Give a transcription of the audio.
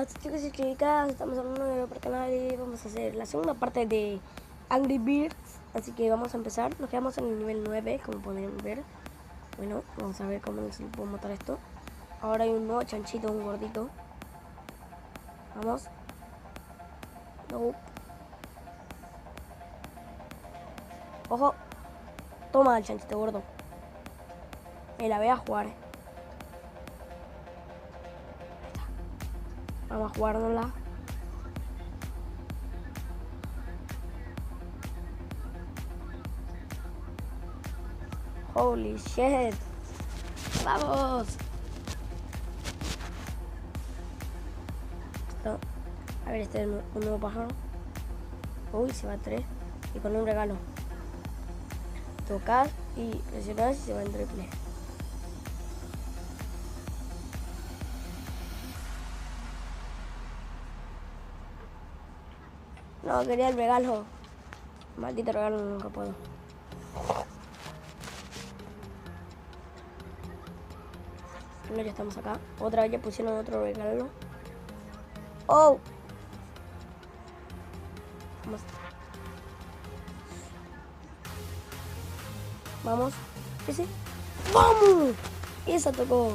Hola, chicos y chicas, estamos en un nuevo video para el canal y vamos a hacer la segunda parte de Angry Birds. Así que vamos a empezar, nos quedamos en el nivel 9, como pueden ver. Bueno, vamos a ver cómo se puede matar esto. Ahora hay un nuevo chanchito, un gordito. Vamos. No. Ojo. Toma el chanchito gordo. Me la voy a jugar. Ahí está. Vamos a jugárnosla. Holy shit. ¡Vamos! Esto. A ver, este es un nuevo pájaro. Uy, se va a 3. Y con un regalo. Tocar y presionar y se va en triple. No, quería el regalo. Maldito regalo, nunca puedo. Bueno, ya estamos acá. Otra vez ya pusieron otro regalo. ¡Oh! Vamos. Vamos. ¿Ese? ¡Vamos! Esa tocó.